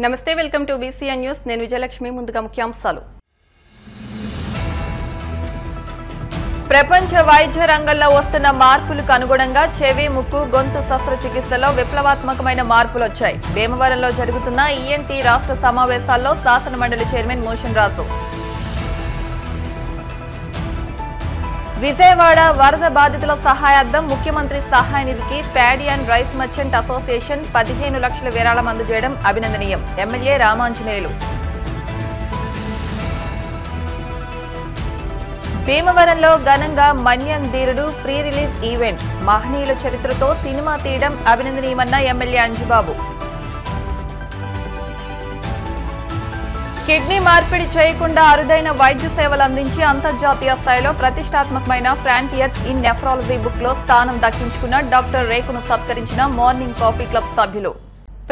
నమస్తే welcome to BCN news నేను విజయలక్ష్మి ముందుగా ముఖ్యాంశాలు ప్రపంచ వైద్య రంగంలో వస్తున్న మార్పులకు అనుగుణంగా చెవి ముక్కు గొంతు శస్త్రచికిత్సలో విప్లవాత్మకమైన మార్పులు వచ్చాయి. భీమవరంలో జరుగుతున్న ఈఎన్టీ రాష్ట్ర సమావేశాల్లో శాసనమండలి చైర్మన్ మోషన్ రాజు. విజయవాడ వరద బాధితుల సహాయార్థం ముఖ్యమంత్రి సహాయ నిధికి paddy and rice merchant association 15 లక్షల విరాళం అందజేయడం అభినందనీయం. ఎమ్మెల్యే రామాంజనేయులు. భీమవరంలో ఘనంగా మన్యం ధీరుడు ప్రీ రిలీజ్ ఈవెంట్. మహనీయుల చరిత్రతో సినిమా తీయడం అభినందనీయమన్న ఎమ్మెల్యే అంజుబాబు. కిడ్నీ మార్పిడి చేయకుండా అరుదైన వైద్య సేవలు అందించి అంతర్జాతీయ స్థాయిలో ప్రతిష్టాత్మకమైన ఫ్రాంటియర్స్ ఇన్ నెఫ్రాలజీ బుక్ లో స్థానం దక్కించుకున్న డాక్టర్ రేఖను సత్కరించిన మార్నింగ్ కాఫీ క్లబ్ సభ్యులు.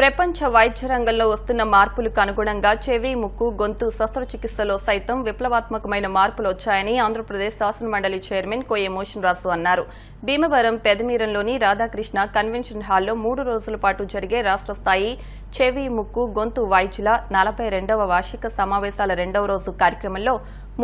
ప్రపంచ వైద్య రంగంలో వస్తున్న మార్పులకు అనుగుణంగా చెవి ముక్కు గొంతు శస్త్రచికిత్సలో సైతం విప్లవాత్మకమైన మార్పులు వచ్చాయని ఆంధ్రప్రదేశ్ శాసనమండలి చైర్మన్ కోయే మోషన్ రాజు అన్నారు. భీమవరం పెదమీరంలోని రాధాకృష్ణ కన్వెన్షన్ హాల్లో 3 రోజుల పాటు జరిగే రాష్ట్ర స్థాయి చెవి ముక్కు గొంతు వైద్యుల 42వ వార్షిక సమావేశాల 2వ రోజు కార్యక్రమంలో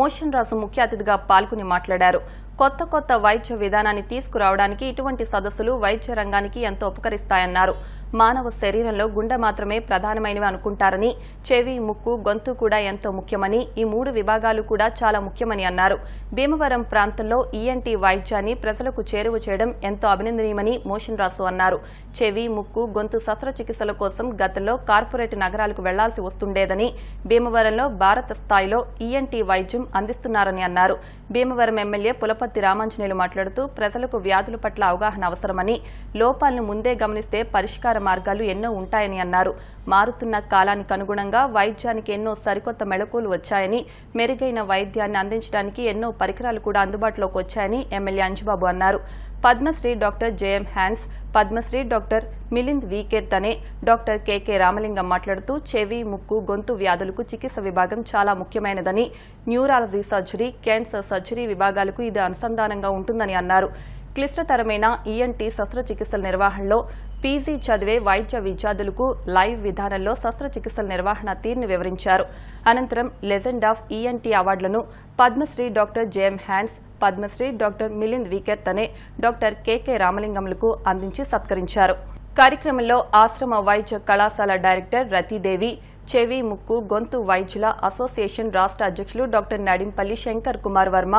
మోషన్ రాజు ముఖ్య అతిథిగా పాల్గొని మాట్లాడారు. కొత్త వైద్య విధానాన్ని తీసుకురావడానికి ఇటువంటి సదస్సులు వైద్య రంగానికి ఎంతో ఉపకరిస్తాయన్నారు. మానవ శరీరంలో గుండె మాత్రమే ప్రధానమైనవి అనుకుంటారని, చెవి ముక్కు గొంతు కూడా ఎంతో ముఖ్యమని, ఈ 3 విభాగాలు కూడా చాలా ముఖ్యమని అన్నారు. భీమవరం ప్రాంతంలో ఈఎన్టీ వైద్యాన్ని ప్రజలకు చేరువ చేయడం ఎంతో అభినందనీయమని మోషన్ రాజు అన్నారు. చెవి ముక్కు గొంతు శస్త్రచికిత్సల కోసం గతంలో కార్పొరేట్ నగరాలకు వెళ్లాల్సి వస్తుండేదని, భీమవరంలో భారత స్థాయిలో ఈఎన్టీ వైద్యం అందిస్తున్నారని అన్నారు. భీమవరం ఎమ్మెల్యే పులపర్తి రామాంజనేయులు మాట్లాడుతూ ప్రజలకు వ్యాధుల పట్ల అవగాహన అవసరమని, లోపాలను ముందే గమనిస్తే పరిష్కార మార్గాలు ఎన్నో ఉంటాయని అన్నారు. మారుతున్న కాలానికి అనుగుణంగా వైద్యానికి ఎన్నో సరికొత్త మెళకువలు వచ్చాయని, మెరుగైన వైద్యాన్ని అందించడానికి ఎన్నో పరికరాలు కూడా అందుబాటులోకి వచ్చాయని ఎమ్మెల్యే అంజుబాబు అన్నారు. Padmashri doctor JM Hans, Padmashri doctor Milind వీకేర్ అనే డాక్టర్ కెకే రామలింగం మాట్లాడుతూ చెవి ముక్కు గొంతు వ్యాధులకు చికిత్స విభాగం చాలా ముఖ్యమైనదని, న్యూరాలజీ సర్జరీ, క్యాన్సర్ సర్జరీ విభాగాలకు ఇది అనుసంధానంగా ఉంటుందని అన్నారు. క్లిష్టతరమైన ఈఎన్టీ శస్త్రచికిత్సల నిర్వహణలో పీజీ చదివే వైద్య విద్యార్థులకు లైవ్ విధానంలో శస్త్రచికిత్సల నిర్వహణ తీరును వివరించారు. అనంతరం లెజెండ్ ఆఫ్ ఈఎన్టీ అవార్డులను Padmashri doctor JM Hans, Padmashri doctor Milind వీకెత్ అనే డాక్టర్ కెకే రామలింగంలకు అందించి సత్కరించారు. కార్యక్రమంలో ఆశ్రమ వైద్య కళాశాల డైరెక్టర్ రతీదేవి, చెవి ముక్కు గొంతు వైద్యుల అసోసియేషన్ రాష్ట్ర అధ్యక్షులు doctor Nadimpalli Shankar Kumar Varma,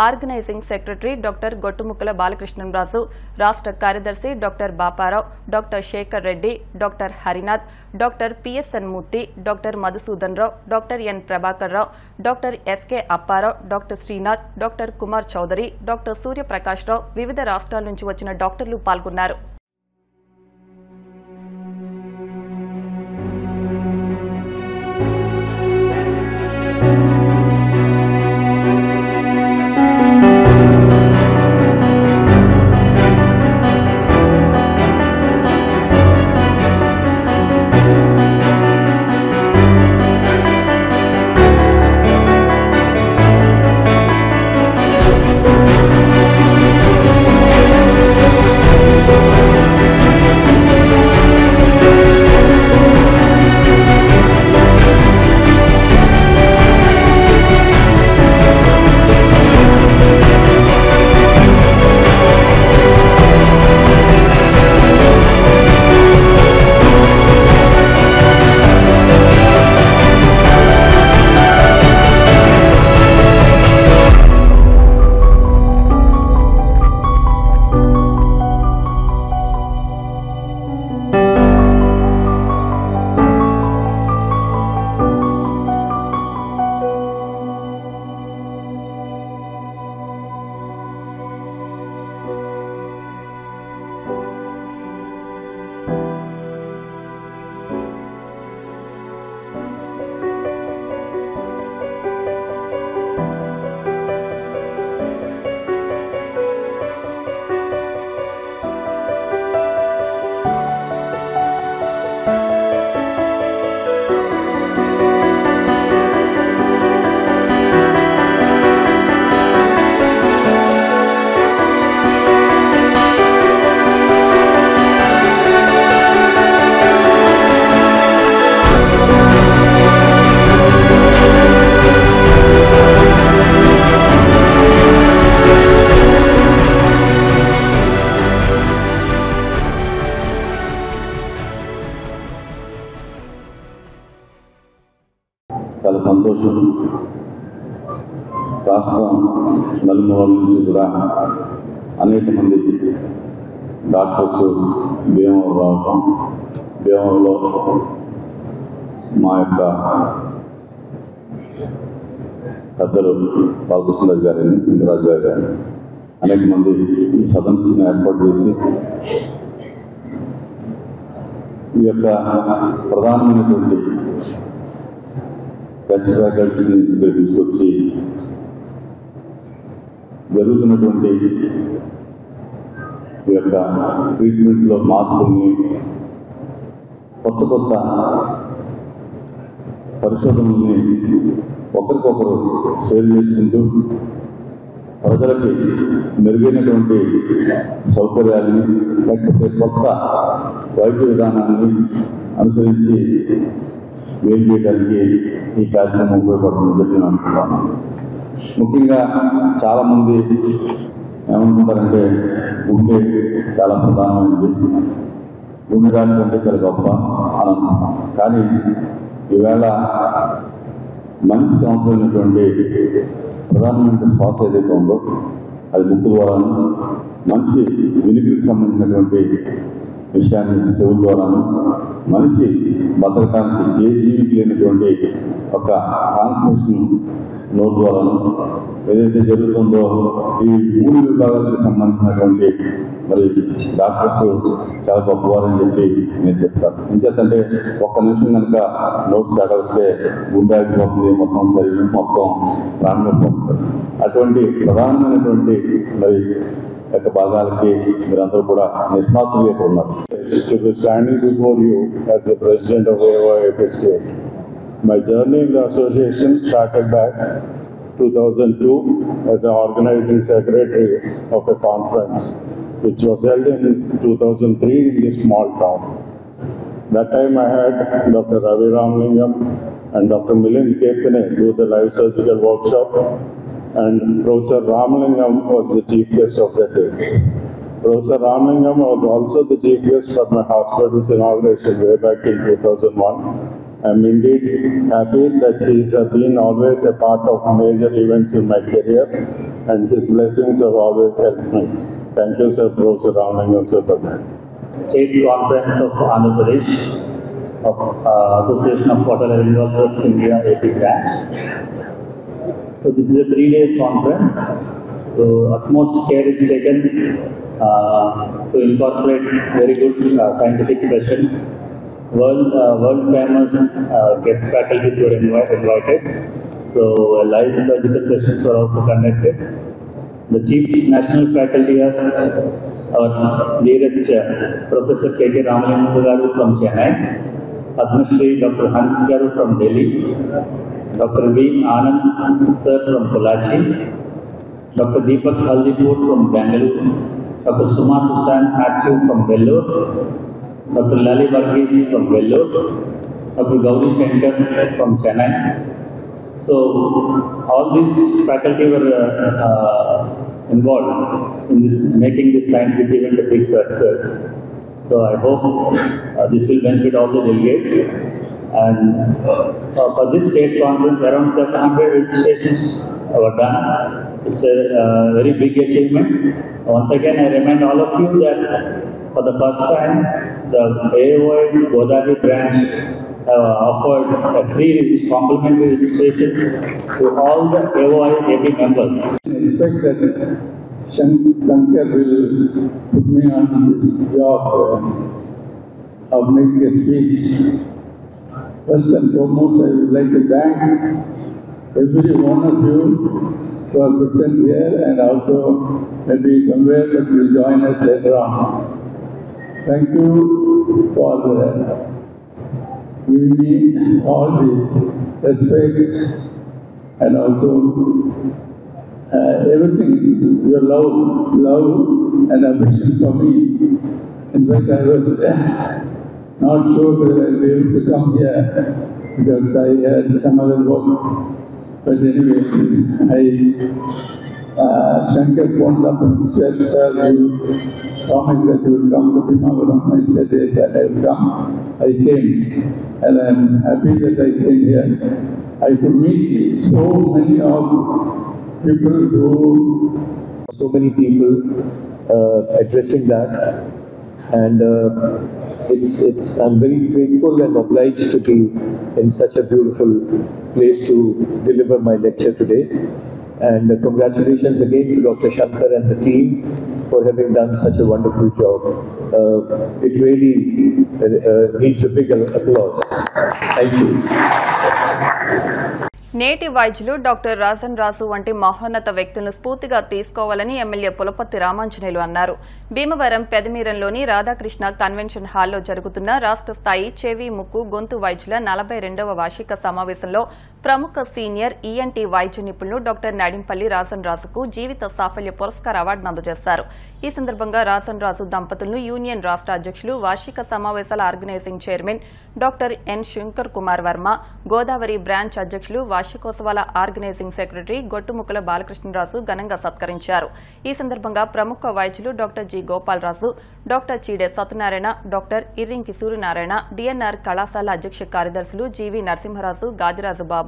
organizing secretary doctor Gottumukkala Balakrishnaraju, రాష్ట్ర కార్యదర్శి doctor Baparao, doctor Shekar Reddy, doctor Harinath, doctor PSN Murthy, doctor Madhusudan Rao, doctor N Prabhakar Rao, doctor SK Apparao, doctor Srinath, doctor Kumar Chowdary, doctor Suryaprakash Rao, వివిధ రాష్ట్రాల నుంచి వచ్చిన డాక్టర్లు పాల్గొన్నారు. చాలా సంతోషం. రాష్ట్రం నలుమూలల నుంచి కూడా అనేక మంది డాక్టర్స్ భీమవరం రావటం, భీమవరంలో మా యొక్క పెద్దలు బాలకృష్ణరాజు గారిని, సింగరాజు గారిని అనేక మంది ఈ సదస్సును ఏర్పాటు చేసి ఈ యొక్క ప్రధానమైనటువంటి గెస్ట్ ఫ్యాకల్టీని ఇక్కడ తీసుకొచ్చి జరుగుతున్నటువంటి ఈ యొక్క ట్రీట్మెంట్లో మార్పుల్ని, కొత్త పరిశోధనల్ని ఒకరికొకరు షేర్ చేసుకుంటూ ప్రజలకి మెరుగైనటువంటి సౌకర్యాన్ని, లేకపోతే కొత్త వైద్య విధానాన్ని అనుసరించి వేలు చేయడానికి ఈ కార్యక్రమం ఉపయోగపడుతుందని చెప్పి నేను అనుకుంటాను. ముఖ్యంగా చాలామంది ఏమనుకుంటారంటే గుండె చాలా ప్రధానమైనది, గుండె దానికంటే చాలా గొప్ప అని అనుకుంటాం. కానీ ఈవేళ మనిషికి అవసరమైనటువంటి ప్రధానమైన శ్వాస ఏదైతే ఉందో అది ముక్కు ద్వారాను, మనిషి వినికిడికి సంబంధించినటువంటి విషయాన్ని చెవుల ద్వారాను, మనిషి బతకడానికి ఏ జీవికి లేనటువంటి ఒక ట్రాన్స్మిషన్ నోరు ద్వారాను ఏదైతే జరుగుతుందో ఈ 3 విభాగాలకు సంబంధించినటువంటి మరి డాక్టర్స్ చాలా గొప్పవారని చెప్పి నేను చెప్తాను. ఎంచేతంటే ఒక్క నిమిషం కనుక నోట్స్ తేడా వస్తే గుండె ఆగిపోతుంది, మొత్తం శరీరం మొత్తం ప్రాణం పోతుంది. అటువంటి ప్రధానమైనటువంటి మరి యొక్క భాగాలకి మీరందరూ కూడా నిష్ణాతులుగా ఉన్నారు. Standing before you as the president of AYFSK. My journey in the association started back 2002 as an organizing secretary of a conference which was held in 2003 in this small town. That time I had Dr. Ravi Ramalingam and Dr. Milind Ketane do the live surgical workshop, and Professor Ramalingam was the chief guest of that day. Professor Ramalingam was also the chief guest for my hospital's inauguration way back in 2001. I am indeed happy that he has been always a part of major events in my career, and his blessings have always helped me. Thank you, sir, Professor Ramalingam, sir, for that. State Conference of Andhra Pradesh of Association of Otolaryngologists of India AP branch. So this is a 3-day conference. So utmost care is taken to incorporate very good scientific sessions. World famous guest faculties were invited. So live surgical sessions were also conducted. The chief national faculty are our dearest Professor K.K. Ramalingam Garu from Chennai, Padma Shri Dr. Hans Garu from Delhi, Dr. V. Anand sir from Pollachi, Dr. Deepak Haldipur from Bangalore, Dr. Suma Susan Hatchu from Vellore, Dr. Lali Varghese from Vellore, Dr. Gauri Shankar from Chennai. So all these faculty were involved in this, making this scientific event a big success. So I hope this will benefit all the delegates. And for this state conference, around 700 registrations were done. It's a very big achievement. Once again, I remind all of you that for the first time, the AOI Godavari branch offered a free complimentary registration to all the AOI AP members. I expect that Shankar will put me on this job of making a speech. First and foremost, I would like to thank every one of you who are present here and also maybe somewhere that will join us later on. Thank you for giving me all the respects and also everything, your love and affection for me. In fact, I was not sure whether I'll be able to come here because I had some other work. But anyway, Shankar phoned up and said, sir, you promised that you would come to Bhimavaram. I said, yes, I will come. I came, and I am happy that I came here. I could meet so many of people who, so many people addressing that, and I'm very grateful and obliged to be in such a beautiful place to deliver my lecture today. And congratulations again to Dr. Shankar and the team for having done such a wonderful job. It really needs a big applause. Thank you. నేటి వైద్యులు doctor Rajan రాజు వంటి మహోన్నత వ్యక్తులను స్ఫూర్తిగా తీసుకోవాలని MLA Pulaparthi Ramanjaneyulu అన్నారు. Bhimavaram పెదమీరంలోని Radhakrishna convention హాల్లో జరుగుతున్న రాష్ట్ర స్థాయి చెవి ముక్కు గొంతు వైద్యుల 42వ వార్షిక సమావేశంలో ప్రముఖ సీనియర్ ఈఎన్టీ వైద్య నిపుణులు డాక్టర్ నడింపల్లి రాజన్ రాజుకు జీవిత సాఫల్య పురస్కార అవార్డును అందజేశారు. ఈ సందర్భంగా రాజన్ రాజు దంపతులను యూనియన్ రాష్ట్ర అధ్యక్షులు వార్షిక సమావేశాల organising chairman doctor N Shankar Kumar Varma, Godavari branch అధ్యక్షులు వార్షికోత్సవాల ఆర్గనైజింగ్ సెక్రటరీ గొట్టుముక్కల బాలకృష్ణరాజు ఘనంగా సత్కరించారు. ఈ సందర్భంగా ప్రముఖ వైద్యులు doctor G Gopalaraju, doctor Cheede Satyanarayana, doctor Irrinki Suryanarayana, DNR కళాశాల అధ్యక్ష కార్యదర్శులు జీవి నరసింహరాజు, గాదిరాజు బాబు,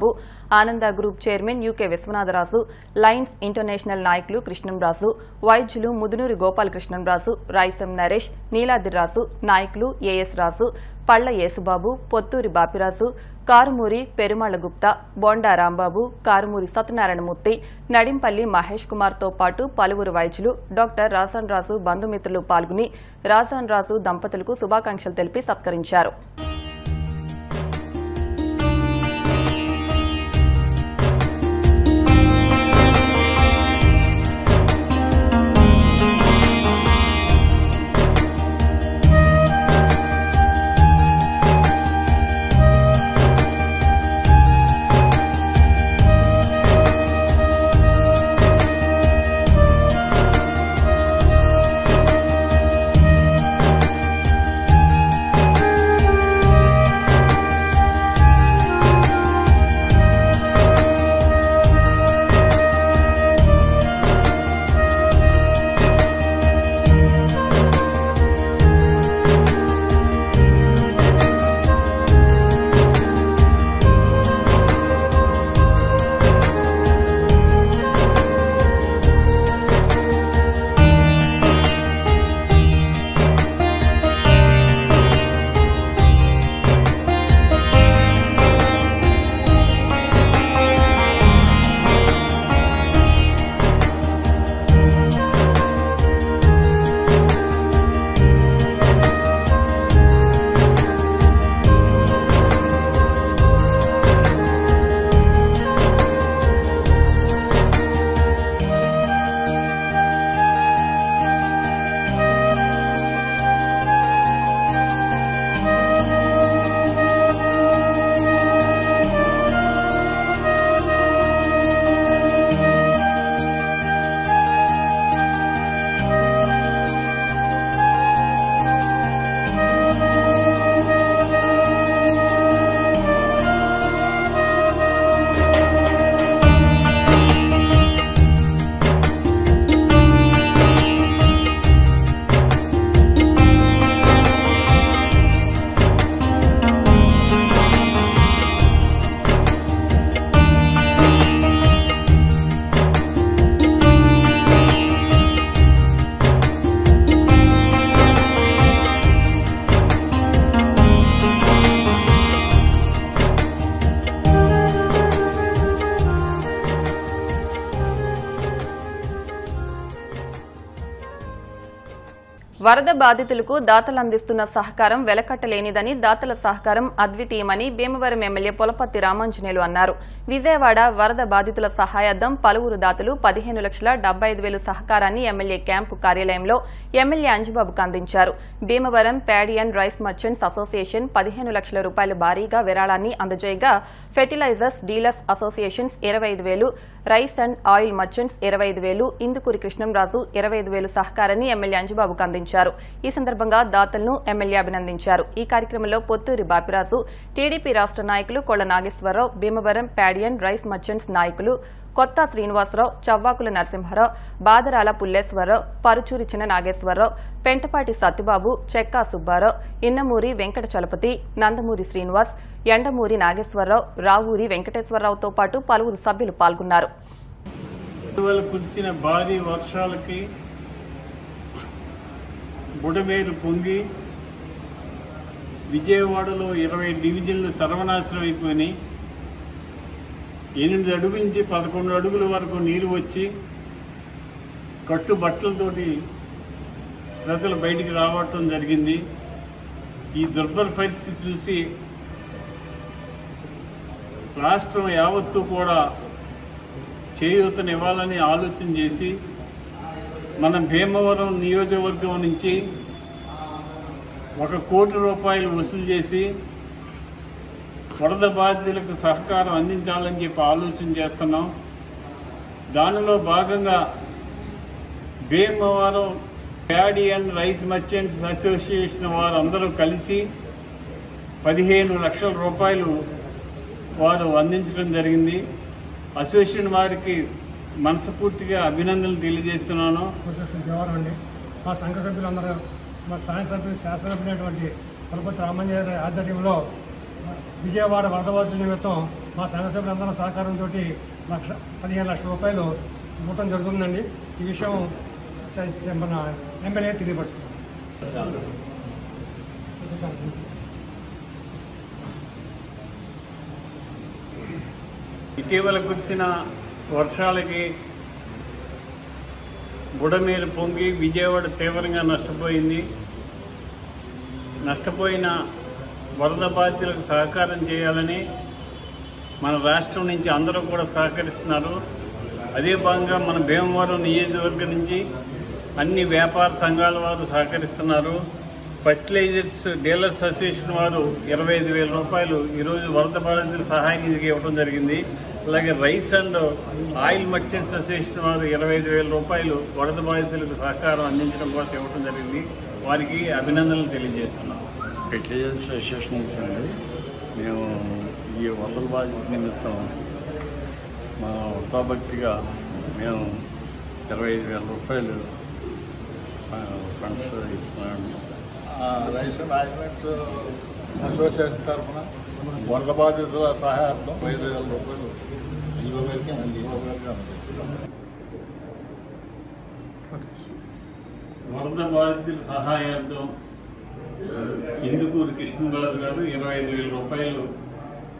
ఆనంద group chairman UK Viswanatharaju, Lions international నాయకులు కృష్ణంరాజు, వైద్యులు ముదునూరి గోపాలకృష్ణంరాజు, రాయసం నరేష్, నీలాద్రిరాజు, నాయకులు ఏఎస్ రాజు, పళ్ల యేసుబాబు, పొత్తూరి బాపిరాజు, కారుమూరి పెరుమాళ్ల గుప్తా, బోండా రాంబాబు, కారుమూరి సత్యనారాయణమూర్తి, నడింపల్లి మహేష్ కుమార్తో పాటు పలువురు వైద్యులు డాక్టర్ రాజన్ రాజు బంధుమిత్రులు పాల్గొని రాజన్ రాజు దంపతులకు శుభాకాంక్షలు తెలిపి సత్కరించారు. వరద బాధితులకు దాతలు అందిస్తున్న సహకారం వెలకట్టలేనిదని, దాతల సహకారం అద్వితీయమని భీమవరం ఎమ్మెల్యే పులపర్తి రామాంజనేయులు అన్నారు. విజయవాడ వరద బాధితుల సహాయార్థం పలువురు దాతలు 15,75,000 సహకారాన్ని ఎమ్మెల్యే క్యాంపు కార్యాలయంలో ఎమ్మెల్యే అంజుబాబుకు అందించారు. Bhimavaram paddy and rice merchants association 15 లక్షల రూపాయల భారీగా విరాళాన్ని అందజేయగా, fertilizers dealers associations 25,000, rice and oil merchants 25,000, Indukuri Krishnamraju 25,000 సహకారాన్ని ఎమ్మెల్యే అంజుబాబుకు అందించారు. నిర్వహించారు. ఈ సందర్భంగా దాతలను ఎమ్మెల్యే అభినందించారు. ఈ కార్యక్రమంలో పొత్తూరి బాపిరాజు, టీడీపీ రాష్ట్ర నాయకులు కొళ్ల నాగేశ్వరరావు, భీమవరం ప్యాడియన్ రైస్ మర్చెంట్స్ నాయకులు కొత్త శ్రీనివాసరావు, చవ్వాకుల నరసింహారావు, బాదరాల పుల్లేశ్వరరావు, పరుచూరి చిన్న నాగేశ్వరరావు, పెంటపాటి సత్యబాబు, చెక్కా సుబ్బారావు, ఇన్నమూరి వెంకట చలపతి, నందమూరి శ్రీనివాస్, ఎండమూరి నాగేశ్వరరావు, రావూరి వెంకటేశ్వరరావుతో పాటు పలువురు సభ్యులు పాల్గొన్నారు. కురిసిన భారీ వర్షాలకి బుడమేరు పొంగి విజయవాడలో 20 డివిజన్లు సర్వనాశనం అయిపోయినాయి. 8 అడుగుల నుంచి 11 అడుగుల వరకు నీరు వచ్చి కట్టుబట్టలతోటి ప్రజలు బయటికి రావటం జరిగింది. ఈ దుర్భర పరిస్థితి చూసి రాష్ట్రం యావత్తు కూడా చేయూతనివ్వాలని ఆలోచన చేసి మన భీమవరం నియోజకవర్గం నుంచి 1 కోటి రూపాయలు వసూలు చేసి వరద బాధితులకు సహకారం అందించాలని చెప్పి ఆలోచన చేస్తున్నాం. దానిలో భాగంగా Bhimavaram paddy and rice merchants association వారందరూ కలిసి 15 లక్షల రూపాయలు వారు అందించడం జరిగింది. అసోసియేషన్ వారికి మనస్ఫూర్తిగా అభినందనలు తెలియజేస్తున్నాను. మా సంఘ సభ్యులందరూ మా సంఘ సభ్యులు శాసనసభ్యులైనటువంటి పులపతి రామంజయ్య గారి ఆధ్వర్యంలో విజయవాడ వరద బాధితుల నిమిత్తం మా సంఘ సభ్యులందరూ సహకారంతో 15 లక్షల రూపాయలు ఇవ్వటం జరుగుతుందండి. ఈ విషయం మన ఎమ్మెల్యే తెలియపరుస్తుంది. ఇటీవల కురిసిన వర్షాలకి బుడమేరు పొంగి విజయవాడ తీవ్రంగా నష్టపోయింది. నష్టపోయిన వరద బాధితులకు సహకారం చేయాలని మన రాష్ట్రం నుంచి అందరూ కూడా సహకరిస్తున్నారు. అదే భాగంగా మన భీమవరం నియోజకవర్గం నుంచి అన్ని వ్యాపార సంఘాల వారు సహకరిస్తున్నారు. ఫర్టిలైజర్స్ డీలర్స్ అసోసియేషన్ వారు 25,000 రూపాయలు ఈరోజు వరద బాధితుల సహాయ నిధికి ఇవ్వడం జరిగింది. అలాగే rice and oil merchants association వారు 25,000 రూపాయలు వరద బాధితులకు సహకారం అందించడం కోసం ఇవ్వడం జరిగింది. వారికి అభినందనలు తెలియజేస్తున్నాం. ఫెర్టిలైజర్స్ అసోసియేషన్ నుంచి అండి మేము ఈ వరద బాధితుల నిమిత్తం మా వృత్తాభక్తిగా మేము 25,000 రూపాయలు ఫండ్స్ ఇస్తున్నాము. రైస్ మేనేజ్మెంట్ అసోసియేషన్ తరఫున వరద బాధితుల సహాయార్థం 5,000 రూపాయలు వరద బాధితుల సహాయార్థం ఇందుకూరు కృష్ణరాజు గారు 25,000 రూపాయలు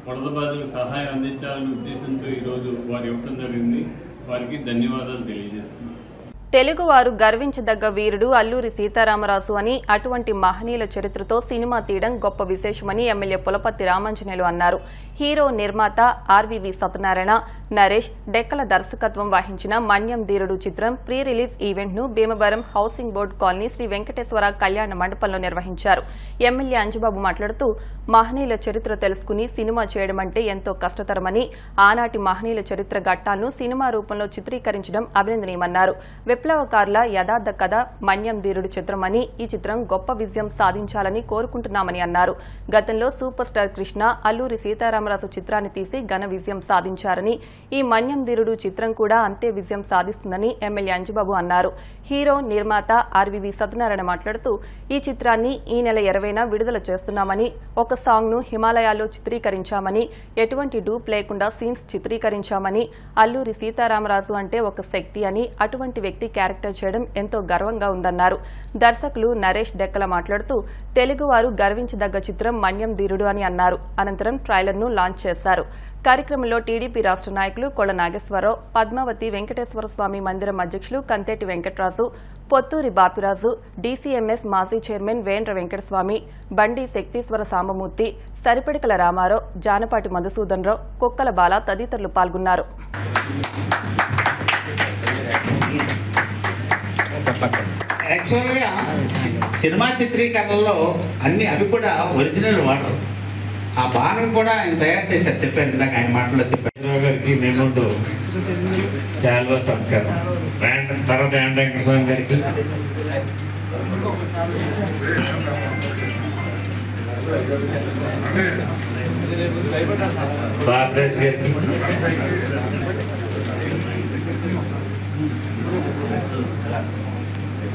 వరద బాధితులకు సహాయం అందించాలనే ఉద్దేశంతో ఈరోజు వారు ఇవ్వడం జరిగింది. వారికి ధన్యవాదాలు తెలియజేస్తున్నాను. తెలుగువారు గర్వించదగ్గ వీరుడు అల్లూరి సీతారామరాజు అని, అటువంటి మహనీయుల చరిత్రతో సినిమా తీయడం గొప్ప విశేషమని ఎమ్మెల్యే పులపర్తి రామాంజనేయులు అన్నారు. హీరో నిర్మాత ఆర్వీవీ సత్యనారాయణ, నరేష్ డెక్కల దర్శకత్వం వహించిన మన్యం ధీరుడు చిత్రం ప్రీ రిలీజ్ ఈవెంట్ ను Bhimavaram housing board colony Sri Venkateswara కళ్యాణ మండపంలో నిర్వహించారు. ఎమ్మెల్యే అంజుబాబు మాట్లాడుతూ మహనీయుల చరిత్ర తెలుసుకుని సినిమా చేయడం అంటే ఎంతో కష్టతరమని, ఆనాటి మహనీయుల చరిత్ర ఘట్టాలను సినిమా రూపంలో చిత్రీకరించడం అభినందనీయమన్నారు. విప్లవకారుల యథార్థ కథ మన్యం ధీరుడు చిత్రమని, ఈ చిత్రం గొప్ప విజయం సాధించాలని కోరుకుంటున్నామని అన్నారు. గతంలో సూపర్ స్టార్ కృష్ణ అల్లూరి సీతారామరాజు చిత్రాన్ని తీసి ఘన విజయం సాధించారని, ఈ మన్యం ధీరుడు చిత్రం కూడా అంతే విజయం సాధిస్తుందని ఎమ్మెల్యే అంజుబాబు అన్నారు. హీరో నిర్మాత ఆర్వీవీ సత్యనారాయణ మాట్లాడుతూ ఈ చిత్రాన్ని ఈ నెల 20న విడుదల చేస్తున్నామని, ఒక సాంగ్ ను హిమాలయాల్లో చిత్రీకరించామని, ఎటువంటి డూప్ లేకుండా సీన్స్ చిత్రీకరించామని, అల్లూరి సీతారామరాజు అంటే ఒక శక్తి అని, అటువంటి వ్యక్తి క్యారెక్టర్ చేయడం ఎంతో గర్వంగా ఉందన్నారు. దర్శకులు నరేష్ డెక్కల మాట్లాడుతూ తెలుగువారు గర్వించదగ్గ చిత్రం మన్యం ధీరుడు అని అన్నారు. అనంతరం ట్రైలర్ ను లాంచ్ చేశారు. కార్యక్రమంలో టీడీపీ రాష్ట్ర నాయకులు కొళ్ల నాగేశ్వరరావు, పద్మావతి వెంకటేశ్వర స్వామి మందిరం అధ్యక్షులు కంతేటి వెంకటరాజు, పొత్తూరి బాపిరాజు, డీసీఎంఎస్ మాజీ చైర్మన్ వేండ్ర వెంకటస్వామి, బండి శక్తీశ్వర సాంబమూర్తి, సరిపడికల రామారావు, జానపాటి మధుసూదనరావు, కుక్కల బాల తదితరులు పాల్గొన్నారు. యాక్చువల్గా సినిమా చిత్రీకరణలో అవి కూడా ఒరిజినల్ వాడరు. ఆ బాణం కూడా ఆయన తయారు చేశారు. చెప్పారు ఇందాక ఆయన మాటలో చెప్పారు. గారికి మేముంటూ చాలా సత్కారం తర్వాత వెంకటస్వామి గారికి భారతదేశ్ గారికి,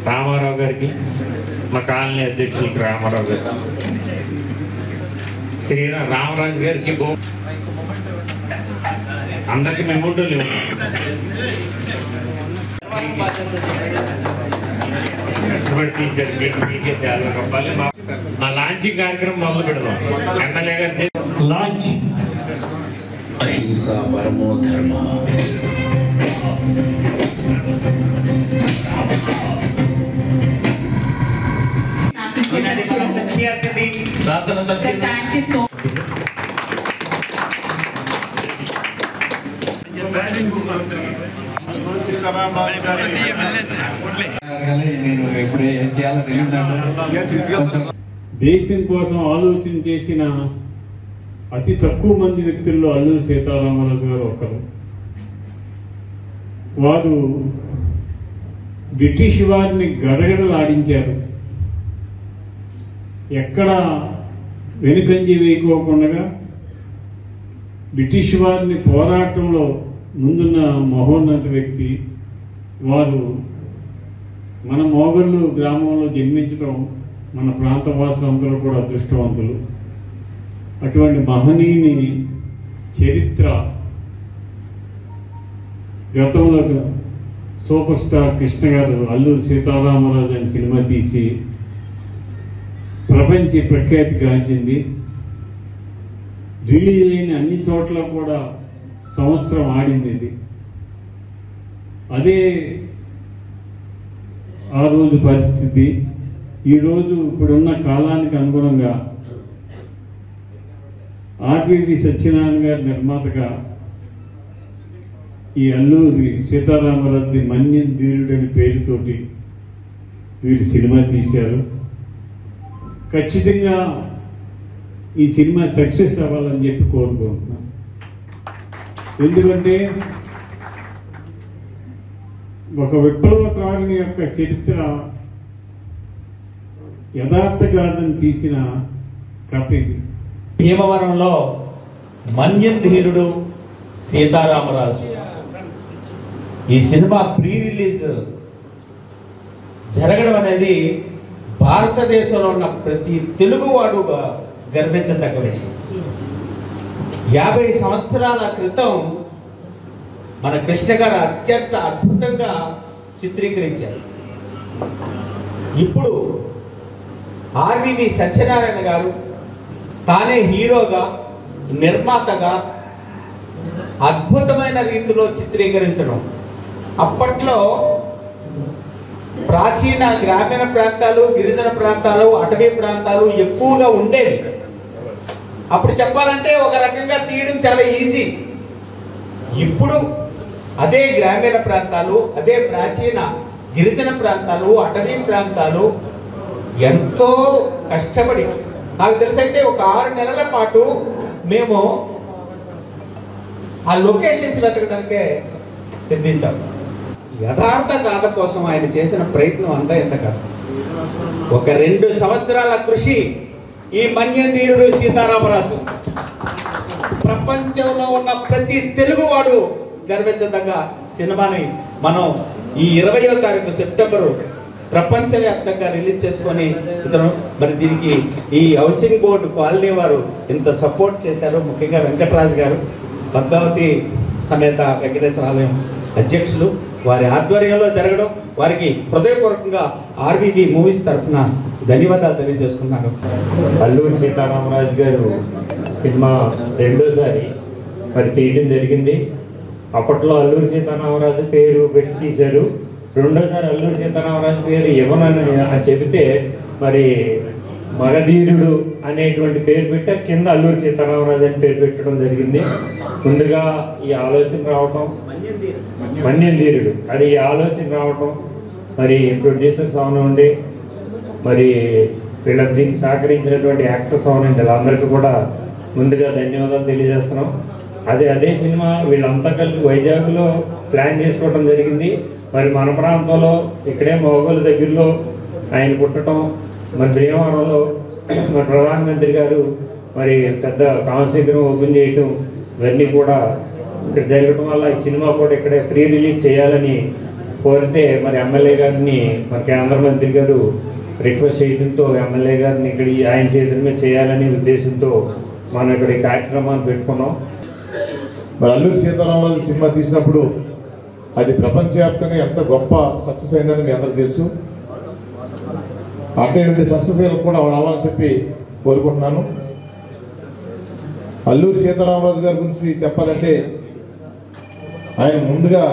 రామారావు గారికి, మా కాలనీ అధ్యక్షులకి రామారావు గారికి, రామరాజు గారికి, అందరికి మెమోటోలు మా లాంచింగ్ కార్యక్రమం మొదలు పెడదాం. ఎమ్మెల్యే గారు లాంచ్. అహింస పరమో ధర్మ. దేశం కోసం ఆలోచన చేసిన అతి తక్కువ మంది వ్యక్తుల్లో అల్లూరి సీతారామరాజు గారు ఒకరు. వారు బ్రిటిష్ వారిని గడగడలాడించారు. ఎక్కడ వెనుకంజి వేయకోకుండా బ్రిటిష్ వారిని పోరాటంలో ముందున్న మహోన్నత వ్యక్తి వారు. మన మోగళ్ళు గ్రామంలో జన్మించడం మన ప్రాంతవాసులందరూ కూడా అదృష్టవంతులు. అటువంటి మహనీయుని చరిత్ర గతంలో సూపర్ స్టార్ కృష్ణ గారు అల్లూరి సీతారామరాజు అని సినిమా తీసి ప్రపంచ ప్రఖ్యాతి గాంచింది. రిలీజ్ అయిన అన్ని చోట్ల కూడా సంవత్సరం ఆడింది ఇది. అదే ఆ రోజు పరిస్థితి. ఈరోజు ఇప్పుడున్న కాలానికి అనుగుణంగా ఆర్వివి సత్యనారాయణ గారి నిర్మాతగా ఈ అల్లూరి సీతారామరాజు మన్యం ధీరుడు అనే పేరుతోటి వీరు సినిమా తీశారు. ఖచ్చితంగా ఈ సినిమా సక్సెస్ అవ్వాలని చెప్పి కోరుకుంటున్నాను. ఎందుకంటే ఒక విప్లవకారుని యొక్క చరిత్ర యథార్థగాథను తీసిన కథ ఇది. భీమవరంలో మన్యం ధీరుడు సీతారామరాజు ఈ సినిమా ప్రీ రిలీజ్ జరగడం అనేది భారతదేశంలో ఉన్న ప్రతి తెలుగువాడు గర్వించదగ్గ విషయం. 50 సంవత్సరాల క్రితం మన కృష్ణ గారు అత్యంత అద్భుతంగా చిత్రీకరించారు. ఇప్పుడు ఆర్వివి సత్యనారాయణ గారు తానే హీరోగా నిర్మాతగా అద్భుతమైన రీతిలో చిత్రీకరించడం. అప్పట్లో ప్రాచీన గ్రామీణ ప్రాంతాలు, గిరిజన ప్రాంతాలు, అటవీ ప్రాంతాలు ఎక్కువగా ఉండేవి. అప్పుడు చెప్పాలంటే ఒక రకంగా తీయడం చాలా ఈజీ. ఇప్పుడు అదే గ్రామీణ ప్రాంతాలు, అదే ప్రాచీన గిరిజన ప్రాంతాలు, అటవీ ప్రాంతాలు ఎంతో కష్టపడి, నాకు తెలిసైతే ఒక 6 నెలల పాటు మేము ఆ లొకేషన్స్ వెతకడానికే సిద్ధించాం. యథార్థ గాథ కోసం ఆయన చేసిన ప్రయత్నం అంతా ఎంత కాదు. ఒక 2 సంవత్సరాల కృషి ఈ మన్యం ధీరుడు సీతారామరాజు ప్రపంచంలో ఉన్న ప్రతి తెలుగువాడు గర్వించదగ్గ సినిమాని మనం ఈ 20వ తారీఖు సెప్టెంబరు ప్రపంచవ్యాప్తంగా రిలీజ్ చేసుకొని ఇతను మరి దీనికి ఈ హౌసింగ్ బోర్డు కాలనీ వారు ఇంత సపోర్ట్ చేశారు. ముఖ్యంగా వెంకటరాజు గారు, పద్మావతి సమేత వెంకటేశ్వర ఆలయం అధ్యక్షులు, వారి ఆధ్వర్యంలో జరగడం వారికి హృదయపూర్వకంగా ఆర్వివి మూవీస్ తరఫున ధన్యవాదాలు తెలియజేసుకున్నాను. అల్లూరి సీతారామరాజు గారు సినిమా రెండోసారి మరి తీయడం జరిగింది. అప్పట్లో అల్లూరి సీతారామరాజు పేరు పెట్టి తీశారు. రెండోసారి అల్లూరి సీతారామరాజు పేరు ఇవ్వనని చెబితే మరి మగధీరుడు అనేటువంటి పేరు పెట్టి కింద అల్లూరి సీతారామరాజు అని పేరు పెట్టడం జరిగింది. ముందుగా ఈ ఆలోచన రావటం మన్యం ధీరుడు, అది ఈ ఆలోచన రావటం మరి ప్రొడ్యూసర్స్ అవనండి, మరి వీళ్ళ దీనికి సహకరించినటువంటి యాక్టర్స్ అవనండి, వాళ్ళందరికీ కూడా ముందుగా ధన్యవాదాలు తెలియజేస్తున్నాం. అదే సినిమా వీళ్ళంతా కలిపి వైజాగ్లో ప్లాన్ చేసుకోవడం జరిగింది. మరి మన ప్రాంతంలో ఇక్కడే మోగోలు దగ్గరలో ఆయన పుట్టడం, మరి భీమవరంలో మరి ప్రధానమంత్రి గారు మరి పెద్ద కామశేఖరం ఓపెన్ చేయటం, ఇవన్నీ కూడా ఇక్కడ జరగడం వల్ల ఈ సినిమా కూడా ఇక్కడే ప్రీ రిలీజ్ చేయాలని కోరితే మరి ఎమ్మెల్యే గారిని మరి కేంద్ర మంత్రి గారు రిక్వెస్ట్ చేయడంతో ఎమ్మెల్యే గారిని ఇక్కడ ఆయన చేతుల మీద చేయాలనే ఉద్దేశంతో మనం ఇక్కడ ఈ కార్యక్రమాన్ని పెట్టుకున్నాం. మరి అల్లూరి సీతారామరాజు సినిమా తీసినప్పుడు అది ప్రపంచవ్యాప్తంగా ఎంత గొప్ప సక్సెస్ అయిందని మీ అందరికీ తెలుసు. అటువంటి సక్సెస్ కూడా రావాలని చెప్పి కోరుకుంటున్నాను. అల్లూరి సీతారామరాజు గారి గురించి చెప్పాలంటే ఆయన ముందుగా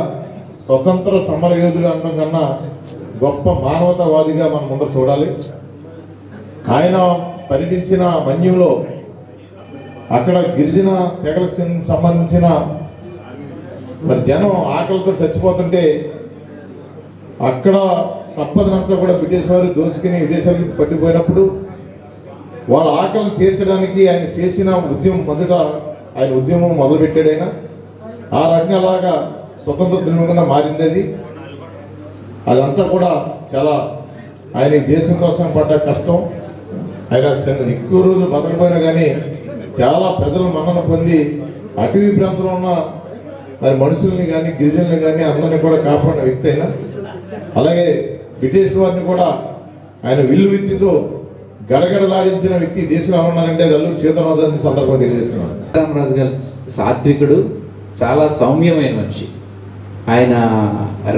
స్వతంత్ర సమర యోధుడు అనడం కన్నా గొప్ప మానవతావాదిగా మనం ముందర చూడాలి. ఆయన పర్యటించిన మన్యంలో అక్కడ గిరిజన తెగలకు సంబంధించిన మరి జనం ఆకలితో చచ్చిపోతుంటే అక్కడ సంపదనంతా కూడా బ్రిటిష్ వారు దోచుకుని విదేశాలకు పట్టుకుపోయినప్పుడు వాళ్ళ ఆకలిని తీర్చడానికి ఆయన చేసిన ఉద్యమం ఆయన ఉద్యమం మొదలుపెట్టాడు. ఆయన ఆ రకంగా అలాగా స్వతంత్ర దినముగా మారింది. అదంతా కూడా చాలా ఆయన దేశం కోసం పడ్డ కష్టం. ఆయన ఎక్కువ రోజులు బతకపోయినా కానీ చాలా ప్రజలు మన్నన పొంది అటవీ ప్రాంతంలో ఉన్న మరి మనుషుల్ని కానీ గిరిజనుల్ని కానీ అందరినీ కూడా కాపాడిన వ్యక్తి అయినా. అలాగే బ్రిటిష్ వారిని కూడా ఆయన విల్లు విత్తితో గడగడలాడించిన వ్యక్తి దేశంలో ఉన్నారంటే అది అల్లూరి సీతారామరాజు సందర్భంగా తెలియజేస్తున్నాను. సీతారామరాజు గారు సాత్వికుడు, చాలా సౌమ్యమైన మనిషి. ఆయన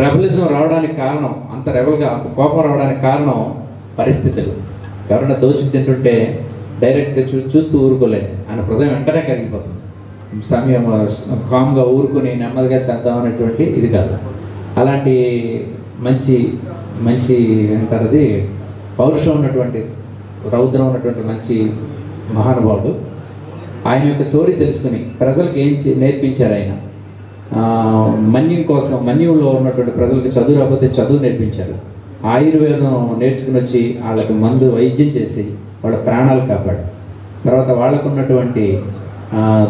రెబలిజం రావడానికి కారణం, అంత రెబల్గా అంత కోపం రావడానికి కారణం పరిస్థితులు. ఎవరైనా దోచుకు తింటుంటే డైరెక్ట్గా చూస్తూ ఊరుకోలేదు. ఆయన హృదయం వెంటనే కరిగిపోతుంది. సమయం కామ్గా ఊరుకుని నెమ్మదిగా చేద్దామనేటువంటి ఇది కాదు. అలాంటి మంచి మంచి అంటారు అది పౌరుషం ఉన్నటువంటి, రౌద్రం ఉన్నటువంటి మంచి మహానుభావుడు. ఆయన యొక్క స్టోరీ తెలుసుకుని ప్రజలకు ఏం నేర్పించారు ఆయన. మన్యం కోసం, మన్యంలో ఉన్నటువంటి ప్రజలకు చదువు రాకపోతే చదువు నేర్పించారు. ఆయుర్వేదం నేర్చుకుని వచ్చి వాళ్ళకి మందు వైద్యం చేసి వాళ్ళ ప్రాణాలు కాపాడు. తర్వాత వాళ్ళకు ఉన్నటువంటి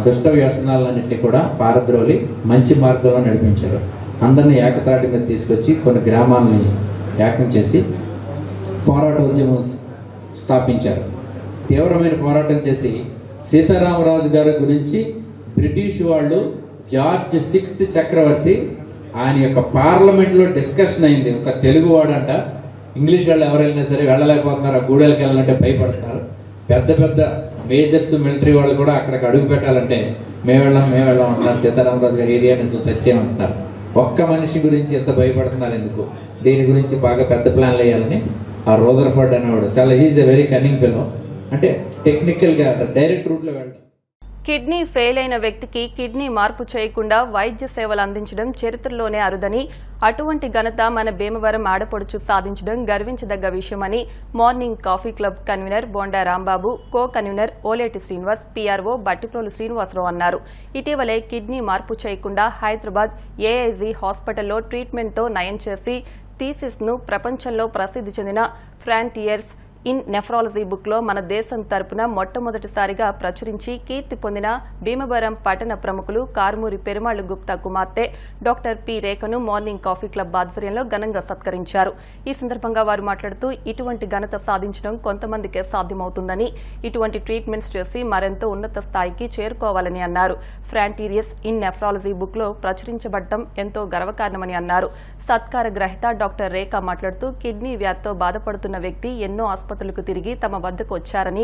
దుష్ట వ్యసనాలన్నింటినీ కూడా పారద్రోలి మంచి మార్గంలో నడిపించారు. అందరినీ ఏకతాటి మీద తీసుకొచ్చి కొన్ని గ్రామాలని ఏకం చేసి పోరాట ఉద్యమం స్థాపించారు. తీవ్రమైన పోరాటం చేసి సీతారామరాజు గారి గురించి బ్రిటిష్ వాళ్ళు జార్జ్ 6th చక్రవర్తి ఆయన యొక్క పార్లమెంట్లో డిస్కషన్ అయింది. ఒక తెలుగువాడంట, ఇంగ్లీష్ వాళ్ళు ఎవరైనా సరే వెళ్ళలేకపోతున్నారు, ఆ గూడెలకు వెళ్ళాలంటే భయపడుతున్నారు. పెద్ద పెద్ద మేజర్స్ మిలిటరీ వాళ్ళు కూడా అక్కడికి అడుగు పెట్టాలంటే మేము వెళ్ళాం అంటున్నారు. సీతారామరాజు గారి ఏరియాని అసలు టచ్ చేయమంటున్నారు. ఒక్క మనిషి గురించి ఎంత భయపడుతున్నారు ఎందుకు? దీని గురించి బాగా పెద్ద ప్లాన్లు వేయాలని ఆ రోదర్ఫర్డ్ అనేవాడు చాలా is a very cunning fellow. అంటే టెక్నికల్గా డైరెక్ట్ రూట్లో వెళ్ళడం. కిడ్నీ ఫెయిల్ అయిన వ్యక్తికి కిడ్నీ మార్పు చేయకుండా వైద్య సేవలు అందించడం చరిత్రలోనే అరుదని, అటువంటి ఘనత మన భీమవరం ఆడపడుచు సాధించడం గర్వించదగ్గ విషయమని morning coffee club convener Bonda Rambabu, co convener Oleti Srinivas, PRO Battiprolu Srinivasarao అన్నారు. ఇటీవలే కిడ్నీ మార్పు చేయకుండా హైదరాబాద్ ఏఐజీ హాస్పిటల్లో ట్రీట్మెంట్తో నయం చేసి థీసిస్ను ప్రపంచంలో ప్రసిద్ధి చెందిన ఫ్రాంటియర్స్ ఇన్ నెఫ్రాలజీ బుక్లో మన దేశం తరపున మొట్టమొదటిసారిగా ప్రచురించి కీర్తి పొందిన భీమవరం పట్టణ ప్రముఖులు కారుమూరి పెరుమాళ్లు గుప్తా కుమార్తె డాక్టర్ పి రేఖను మార్నింగ్ కాఫీ క్లబ్ ఆధ్వర్యంలో ఘనంగా సత్కరించారు. ఈ సందర్భంగా వారు మాట్లాడుతూ ఇటువంటి ఘనత సాధించడం కొంతమందికే సాధ్యమవుతుందని, ఇటువంటి ట్రీట్మెంట్స్ చేసి మరెంతో ఉన్నత స్థాయికి చేరుకోవాలని అన్నారు. ఫ్రాంటీరియస్ ఇన్ నెఫ్రాలజీ బుక్లో ప్రచురించబడటం ఎంతో గర్వకారణమని అన్నారు. సత్కార గ్రహీత డాక్టర్ రేఖ మాట్లాడుతూ కిడ్నీ వ్యాధితో బాధపడుతున్న వ్యక్తి ఎన్నో ఆసుపత్రులకు తిరిగి తమ వద్దకు వచ్చారని,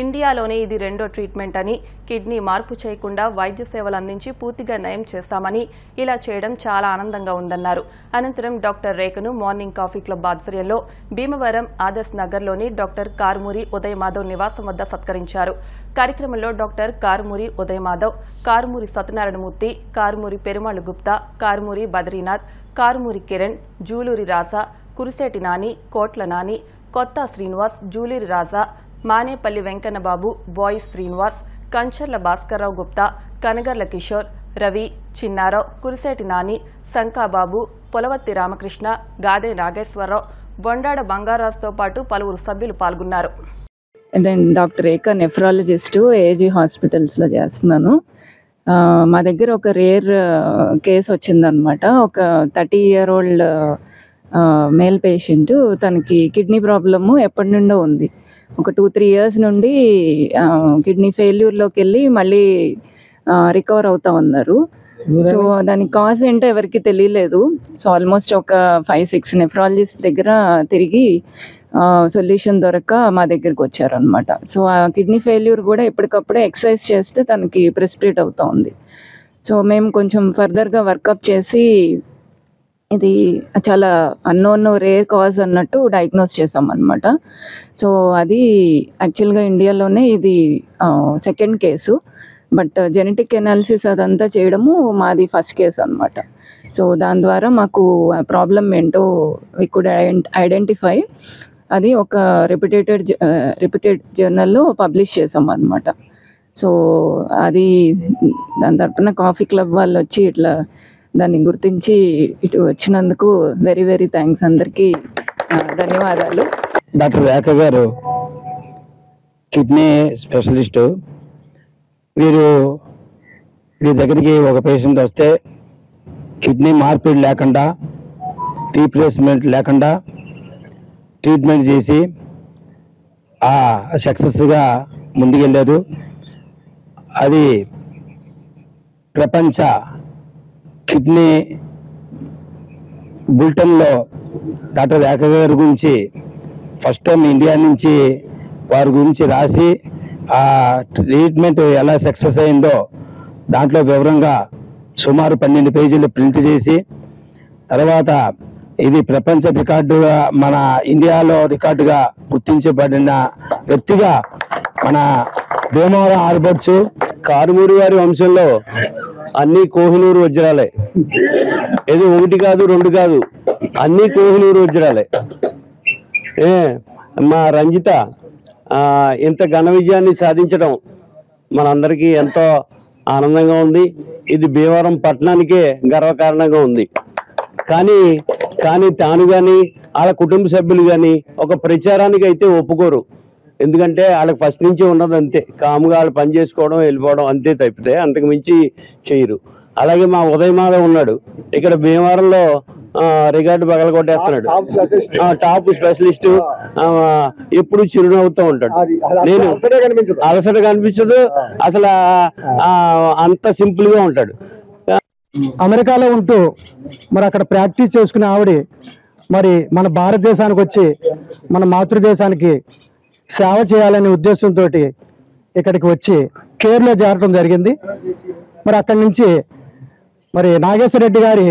ఇండియాలోనే ఇది రెండో ట్రీట్మెంట్ అని, కిడ్నీ మార్పు చేయకుండా వైద్య సేవలు అందించి పూర్తిగా నయం చేస్తామని, ఇలా చేయడం చాలా ఆనందంగా ఉందన్నారు. అనంతరం డాక్టర్ రేఖను మార్నింగ్ కాఫీ క్లబ్ ఆధ్వర్యంలో భీమవరం ఆదర్శ్ నగర్లోని డాక్టర్ కారుమూరి ఉదయమాధవ్ నివాసం వద్ద సత్కరించారు. కార్యక్రమంలో డాక్టర్ కారుమూరి ఉదయమాధవ్, కారుమూరి సత్యనారాయణమూర్తి, కారుమూరి పెరుమాళ్లు గుప్తా, కారుమూరి బద్రీనాథ్, కారుమూరి కిరణ్, జూలూరి రాజా, కురిసేటి నాని, కోట్ల నాని, కొత్త శ్రీనివాస్, జూలూరి రాజా, మానేపల్లి వెంకన్నబాబు, బాయ్స్ శ్రీనివాస్, కంచర్ల భాస్కర్రావు గుప్తా, కనగర్ల కిషోర్, రవి, చిన్నారావు, కురిసేటి నాని, శంకాబాబు, పొలవత్తి రామకృష్ణ, గాదే నాగేశ్వరరావు, బొండాడ బంగారాజుతో పాటు పలువురు సభ్యులు పాల్గొన్నారు. నేను డాక్టర్ రేఖ, నెఫ్రాలజిస్టు, ఏజీ హాస్పిటల్స్లో చేస్తున్నాను. మా దగ్గర ఒక రేర్ కేసు వచ్చిందనమాట. ఒక 30-year-old మేల్ పేషెంట్. తనకి కిడ్నీ ప్రాబ్లము ఎప్పటి నుండో ఉంది. ఒక 2-3 ఇయర్స్ నుండి కిడ్నీ ఫెయిల్యూర్లోకి వెళ్ళి మళ్ళీ రికవర్ అవుతా ఉన్నారు. సో దానికి కాజ్ ఏంటో ఎవరికి తెలియలేదు. సో ఆల్మోస్ట్ ఒక 5-6 నెఫ్రాలజిస్ట్ దగ్గర తిరిగి సొల్యూషన్ దొరక్క మా దగ్గరికి వచ్చారనమాట. సో ఆ కిడ్నీ ఫెయిల్యూర్ కూడా ఎప్పటికప్పుడే ఎక్సర్సైజ్ చేస్తే తనకి ప్రెస్పిరేట్ అవుతూ ఉంది. సో మేము కొంచెం ఫర్దర్గా వర్కప్ చేసి ఇది చాలా అన్నోన్ రేర్ కాజ్ అన్నట్టు డయాగ్నోస్ చేసాం అనమాట. సో అది యాక్చువల్గా ఇండియాలోనే ఇది second case. But genetic analysis అదంతా చేయడము మాది ఫస్ట్ కేసు అనమాట. సో దాని ద్వారా మాకు ప్రాబ్లం ఏంటో వి కుడ్ ఐడెంటిఫై. అది ఒక రెప్యూటెడ్ జర్నల్లో పబ్లిష్ చేసాం అనమాట. సో అది దాని తరపున కాఫీ క్లబ్ వాళ్ళు వచ్చి ఇట్లా దాన్ని గుర్తించి ఇటు వచ్చినందుకు వెరీ వెరీ థ్యాంక్స్. అందరికీ ధన్యవాదాలు. డాక్టర్ రేఖ గారు కిడ్నీ స్పెషలిస్టు. వీరి దగ్గరికి ఒక పేషెంట్ వస్తే కిడ్నీ మార్పిడి లేకుండా, రీప్లేస్మెంట్ లేకుండా ట్రీట్మెంట్ చేసి సక్సెస్గా ముందుకెళ్ళారు. అది ప్రపంచ కిడ్నీ బులెటిన్లో డాక్టర్ రేఖ గారి గురించి ఫస్ట్ టైం ఇండియా నుంచి వారి గురించి రాసి ఆ ట్రీట్మెంట్ ఎలా సక్సెస్ అయిందో దాంట్లో వివరంగా సుమారు 12 పేజీలు ప్రింట్ చేసి, తర్వాత ఇది ప్రపంచ రికార్డుగా మన ఇండియాలో రికార్డుగా గుర్తించబడిన వ్యక్తిగా మన భీమవరం ఆర్బర్ట్స్ కారుమూరి వారి వంశంలో అన్ని కోహినూరు వజ్రాలే. ఇది 1 కాదు 2 కాదు, అన్ని కోహినూరు వజ్రాలే. మా రంజిత ఇంత ఘన విజయాన్ని సాధించడం మనందరికీ ఎంతో ఆనందంగా ఉంది. ఇది భీమవరం పట్టణానికే గర్వకారణంగా ఉంది. కానీ తాను కానీ వాళ్ళ కుటుంబ సభ్యులు కానీ ఒక ప్రచారానికి అయితే ఒప్పుకోరు. ఎందుకంటే వాళ్ళకి ఫస్ట్ నుంచి ఉన్నది అంతే, కాముగా వాళ్ళు పని చేసుకోవడం వెళ్ళిపోవడం అంతే తప్పితే అంతకు మించి చేయరు. అలాగే మా ఉదయమాధవ్ ఉన్నాడు ఇక్కడ భీమవరంలో, రికార్డు పగలగొట్టేస్తున్నాడు. టాప్ స్పెషలిస్ట్, ఎప్పుడు చిరునవ్వుతూ ఉంటాడు. నేను అలసట కనిపించదు అసలు, అంత సింపుల్ గా ఉంటాడు. అమెరికాలో ఉంటూ మరి అక్కడ ప్రాక్టీస్ చేసుకునే ఆవిడ మరి మన భారతదేశానికి వచ్చి మన మాతృదేశానికి సేవ చేయాలనే ఉద్దేశంతో ఇక్కడికి వచ్చి కేర్లో చేరడం జరిగింది. మరి అక్కడి నుంచి మరి నాగేశ్వర రెడ్డి గారి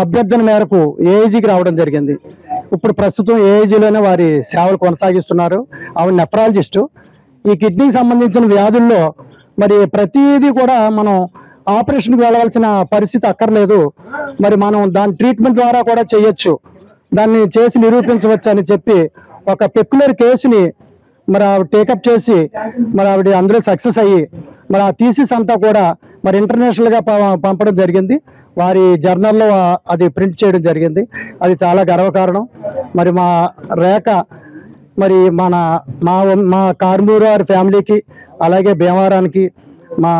అభ్యర్థన మేరకు ఏఐజీకి రావడం జరిగింది. ఇప్పుడు ప్రస్తుతం ఏఐజీలోనే వారి సేవలు కొనసాగిస్తున్నారు. ఆవిడ నెఫ్రాలజిస్టు. ఈ కిడ్నీకి సంబంధించిన వ్యాధుల్లో మరి ప్రతిదీ కూడా మనం ఆపరేషన్కి వెళ్ళవలసిన పరిస్థితి అక్కర్లేదు. మరి మనం దాని ట్రీట్మెంట్ ద్వారా కూడా చేయొచ్చు, దాన్ని చేసి నిరూపించవచ్చు అని చెప్పి ఒక పెక్యులర్ కేసుని మరి ఆవిడ టేకప్ చేసి మరి ఆవిడ అందరూ సక్సెస్ అయ్యి మరి ఆ థీసిస్ అంతా కూడా మరి ఇంటర్నేషనల్గా పంపడం జరిగింది. వారి జర్నల్లో అది ప్రింట్ చేయడం జరిగింది. అది చాలా గర్వకారణం. మరి మా రేఖ మరి మా కారుమూరు వారి ఫ్యామిలీకి, అలాగే భీమవరానికి, మా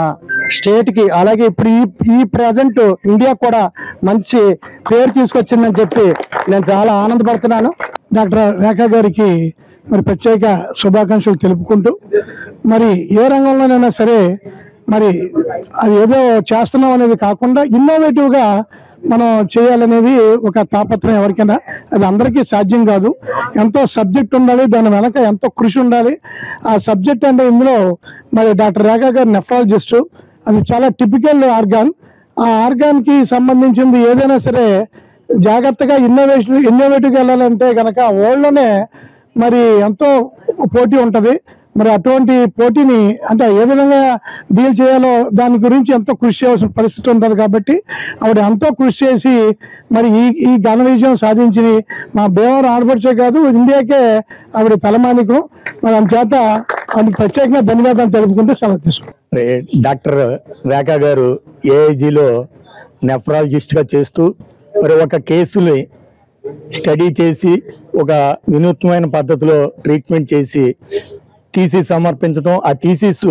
స్టేట్కి, అలాగే ఇప్పుడు ఈ ప్రజెంట్ ఇండియా కూడా మంచి పేరు తీసుకొచ్చిందని చెప్పి నేను చాలా ఆనందపడుతున్నాను. డాక్టర్ రేఖ గారికి మరి ప్రత్యేక శుభాకాంక్షలు తెలుపుకుంటూ, మరి ఏ రంగంలోనైనా సరే మరి అది ఏదో చేస్తున్నాం అనేది కాకుండా ఇన్నోవేటివ్గా మనం చేయాలనేది ఒక తాపత్రయం ఎవరికైనా. అది అందరికీ సాధ్యం కాదు. ఎంతో సబ్జెక్ట్ ఉండాలి, దాని వెనక ఎంతో కృషి ఉండాలి. ఆ సబ్జెక్ట్ అంటే ఇందులో మరి డాక్టర్ రేఖ గారు నెఫ్రాలజిస్టు. అది చాలా టిపికల్ ఆర్గాన్. ఆ ఆర్గాన్కి సంబంధించింది ఏదైనా సరే జాగ్రత్తగా ఇన్నోవేటివ్గా వెళ్ళాలంటే కనుక వరల్డ్లోనే మరి ఎంతో పోటీ ఉంటుంది. మరి అటువంటి పోటీని అంటే ఏ విధంగా డీల్ చేయాలో దాని గురించి ఎంతో కృషి చేయాల్సిన పరిస్థితి ఉంటుంది. కాబట్టి ఆవిడ ఎంతో కృషి చేసి మరి ఈ ఘన విజయం సాధించి మా భీమవరం ఆడపడిచే కాదు ఇండియాకే ఆవిడ తలమానికం. మరి అందుచేత ఆవిడకి ప్రత్యేకంగా ధన్యవాదాలు తెలుపుకుంటూ సెలవు తీసుకుంటాం. డాక్టర్ రేఖ గారు ఏఐజీలో నెఫ్రాలజిస్ట్గా చేస్తూ మరి ఒక కేసుని స్టడీ చేసి ఒక వినూత్నమైన పద్ధతిలో ట్రీట్మెంట్ చేసి థీసిస్ సమర్పించడం, ఆ థీసిస్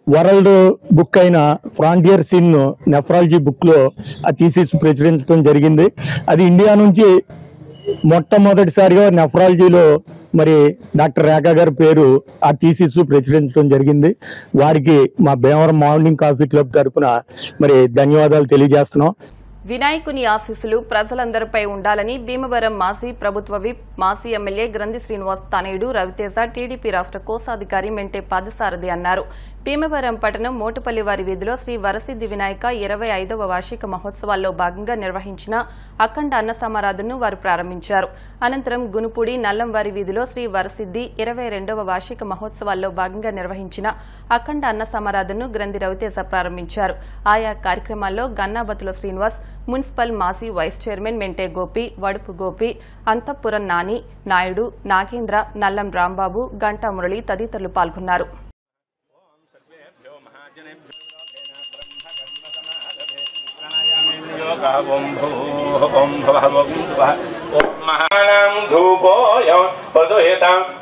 వరల్డ్ బుక్ అయిన ఫ్రాంటియర్స్ ఇన్ నెఫ్రాలజీ బుక్లో ఆ థీసిస్ ప్రచురించడం జరిగింది. అది ఇండియా నుంచి మొట్టమొదటిసారిగా నెఫ్రాలజీలో మరి డాక్టర్ రేఖా గారి పేరు ఆ థీసిస్ ప్రచురించడం జరిగింది. వారికి మా భీమవరం మార్నింగ్ కాఫీ క్లబ్ తరఫున మరి ధన్యవాదాలు తెలియజేస్తున్నాం. వినాయకుని ఆశీస్సులు ప్రజలందరిపై ఉండాలని భీమవరం మాజీ ప్రభుత్వ విప్ మాజీ ఎమ్మెల్యే గ్రంథి శ్రీనివాస్ తనయుడు రవితేజ టీడీపీ రాష్ట్ర కోశాధికారి మెంటే పాదసారథి అన్నారు. భీమవరం పట్టణం మోటుపల్లి వారి వీధిలో శ్రీ వరసిద్ధి వినాయక 25వ వార్షిక మహోత్సవాల్లో భాగంగా నిర్వహించిన అఖండ అన్న సమారాధనను వారు ప్రారంభించారు. అనంతరం గునుపూడి నల్లంవారి వీధిలో శ్రీ వరసిద్ధి 22వ వార్షిక మహోత్సవాల్లో భాగంగా నిర్వహించిన అఖండ అన్న సమారాధనను గ్రంథి రవితేజ ప్రారంభించారు. ఆయా కార్యక్రమాల్లో గన్నాబతుల శ్రీనివాస్, మున్సిపల్ మాజీ వైస్ చైర్మన్ మెంటే గోపి, వడుపు గోపి, అంతఃపురం నాని, నాయుడు, నాగేంద్ర, నల్లం రాంబాబు, గంటా మురళి తదితరులు పాల్గొన్నారు.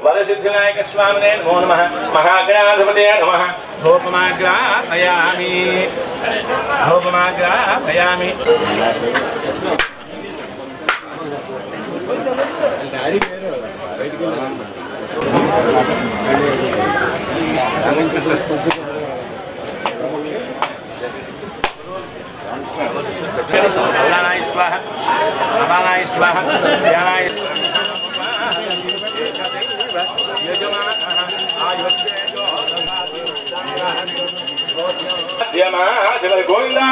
వరసిద్ధినాయక స్వామినే నమో నమః. మహాగణాధిపతయే నమః. ధూపమాగ్రాపయామి. అమలానాయ స్వాహ, అమలానాయ స్వాహ, ధ్యానాయ గోవిందా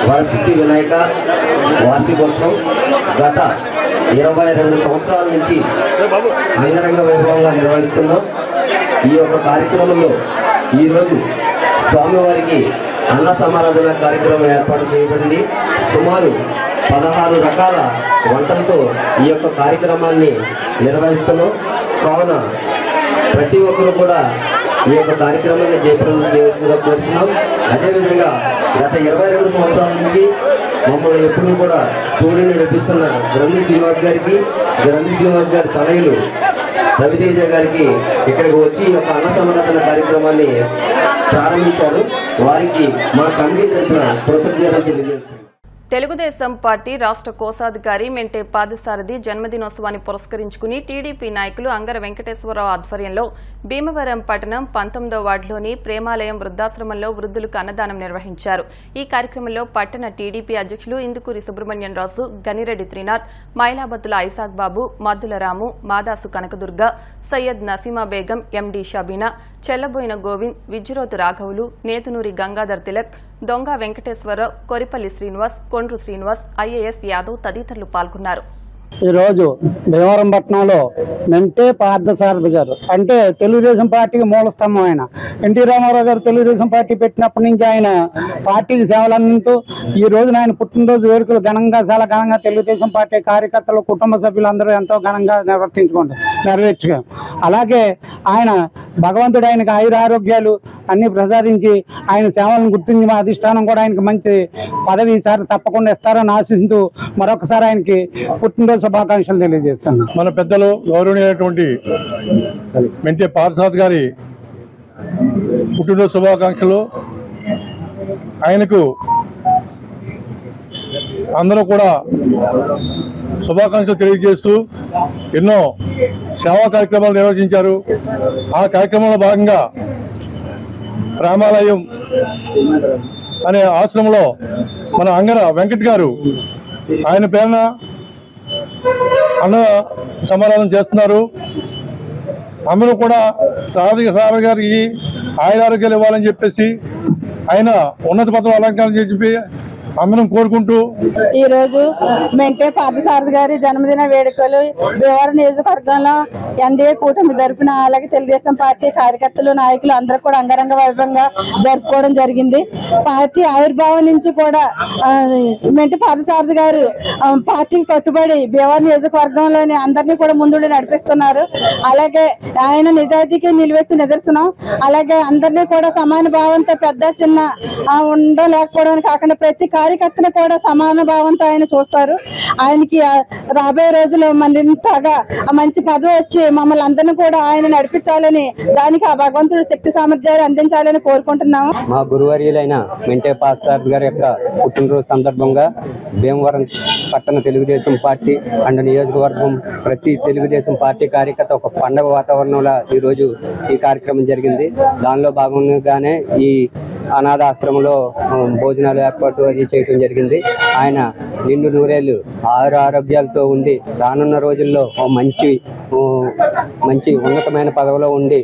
వరసిద్ధి వినాయక వార్షికోత్సవం గత 22 సంవత్సరాల నుంచి అంగరంగ వైభవంగా నిర్వహిస్తున్నాం. ఈ యొక్క కార్యక్రమంలో ఈరోజు స్వామివారికి అన్న సమారాధన కార్యక్రమం ఏర్పాటు చేయబడింది. సుమారు 16 రకాల వంటలతో ఈ యొక్క కార్యక్రమాన్ని నిర్వహిస్తున్నాం. కావున ప్రతి ఒక్కరూ కూడా ఈ యొక్క కార్యక్రమాన్ని జయప్రదం చేయాల్సిందిగా కోరుతున్నాం. అదేవిధంగా గత 22 సంవత్సరాల నుంచి మమ్మల్ని ఎప్పుడూ కూడా తోడుని నడిపిస్తున్న గ్రంథి శ్రీనివాస్ గారి తనయులు రవితేజ గారికి ఇక్కడికి వచ్చి ఈ యొక్క అన్న సమారాధన కార్యక్రమాన్ని ప్రారంభించారు. వారికి మా కమిటీ తరఫున కృతజ్ఞతలు తెలియజేస్తున్నాం. తెలుగుదేశం పార్టీ రాష్ట్ర కోశాధికారి మెంటే పాదసారథి జన్మదినోత్సవాన్ని పురస్కరించుకుని టీడీపీ నాయకులు అంగర వెంకటేశ్వరరావు ఆధ్వర్యంలో భీమవరం పట్టణం 19వ వార్డులోని ప్రేమాలయం వృద్ధాశ్రమంలో వృద్ధులకు అన్నదానం నిర్వహించారు. ఈ కార్యక్రమంలో పట్టణ టీడీపీ అధ్యక్షులు ఇందుకూరి సుబ్రహ్మణ్యం రాజు, గనిరెడ్డి త్రినాథ్, మైలాబత్తుల ఐసాక్ బాబు, మద్దుల రాము, మాదాసు కనకదుర్గ, సయ్యద్ నసీమా బేగం, ఎండి షబీనా, చెల్లబోయిన గోవింద్, విజ్జురోతు రాఘవులు, నేతునూరి గంగాధర్ తిలక్, దొంగ వెంకటేశ్వరరావు, కొరిపల్లి శ్రీనివాస్, కొండ్రు శ్రీనివాస్, ఐఏఎస్ యాదవ్ తదితరులు పాల్గొన్నారు. ఈరోజు భీమవరం పట్టణంలో మెంటే పార్థసారథి గారు అంటే తెలుగుదేశం పార్టీకి మూల స్తంభం. ఆయన ఎన్టీ రామారావు గారు తెలుగుదేశం పార్టీ పెట్టినప్పటి నుంచి ఆయన పార్టీకి సేవలు అందిస్తూ ఈ రోజున ఆయన పుట్టినరోజు వేడుకలు చాలా ఘనంగా తెలుగుదేశం పార్టీ కార్యకర్తలు, కుటుంబ సభ్యులందరూ ఎంతో ఘనంగా నెరవేర్చుకోం. అలాగే ఆయన భగవంతుడు ఆయనకు ఆయురారోగ్యాలు అన్ని ప్రసాదించి ఆయన సేవలను గుర్తించి మా అధిష్టానం కూడా ఆయనకు మంచి పదవి ఈసారి తప్పకుండా ఇస్తారని ఆశిస్తూ మరొకసారి ఆయనకి పుట్టినరోజు శుభాకాంక్షలు తెలియజేస్తాను. మన పెద్దలు గౌరవనీయమైనటువంటి మెంటే పార్థసారథి గారి పుట్టినరోజు శుభాకాంక్షలు. ఆయనకు అందరూ కూడా శుభాకాంక్షలు తెలియజేస్తూ ఎన్నో సేవా కార్యక్రమాలు నిర్వహించారు. ఆ కార్యక్రమంలో భాగంగా రామాలయం అనే ఆశ్రమంలో మన అంగర వెంకట్ గారు ఆయన పేరున అన్న సమారాధన చేస్తున్నారు. అందరూ కూడా సారథి గారికి ఆయురారోగ్యాలు ఇవ్వాలని చెప్పేసి ఆయన ఉన్నత పదవి అలంకరణ చెప్పి అందరం కోరుకుంటూ ఈ రోజు మెంటే పార్థసారథి గారి జన్మదిన వేడుకలు భీమవరం నియోజకవర్గంలో ఎన్డీఏ కూటమి తరపున అలాగే తెలుగుదేశం పార్టీ కార్యకర్తలు నాయకులు అందరూ కూడా అంగరంగ వైభవంగా జరుపుకోవడం జరిగింది. పార్టీ ఆవిర్భావం నుంచి కూడా మెంటే పార్థసారథి గారు పార్టీకి కట్టుబడి భీమవరం నియోజకవర్గంలోని అందరినీ కూడా ముందుండి నడిపిస్తున్నారు. అలాగే ఆయన నిజాయితీకి నిలువెత్తి నిదర్శనం. అలాగే అందరినీ కూడా సమాన భావంతో పెద్ద చిన్న ఉండలేకపోవడం కాకుండా ప్రతి కార్యకర్తను కూడా సమాన భావంతో ఆయన చూస్తారు. ఆయనకి రాబోయే రోజుల్లో మరింతగా మంచి పదవి వచ్చి మమ్మల్ని అందరినీ కూడా ఆయన నడిపించాలని, దానికి ఆ భగవంతుడు శక్తి సామర్థ్యాలు అందించాలని కోరుకుంటున్నాము. మా గురువర్యులైన మెంటే పార్థసారథి గారి యొక్క పుట్టినరోజు సందర్భంగా భీమవరం పట్టణ తెలుగుదేశం పార్టీ అండ్ నియోజకవర్గం ప్రతి తెలుగుదేశం పార్టీ కార్యకర్త ఒక పండగ వాతావరణంలో ఈరోజు ఈ కార్యక్రమం జరిగింది. దానిలో భాగంగానే ఈ అనాథ ఆశ్రమంలో భోజనాలు ఏర్పాటు అది చేయడం జరిగింది. ఆయన నిండు నూరేళ్లు ఆరోగ్యాలతో ఉండి రానున్న రోజుల్లో మంచి ఉన్నతమైన పదవిలో ఉండి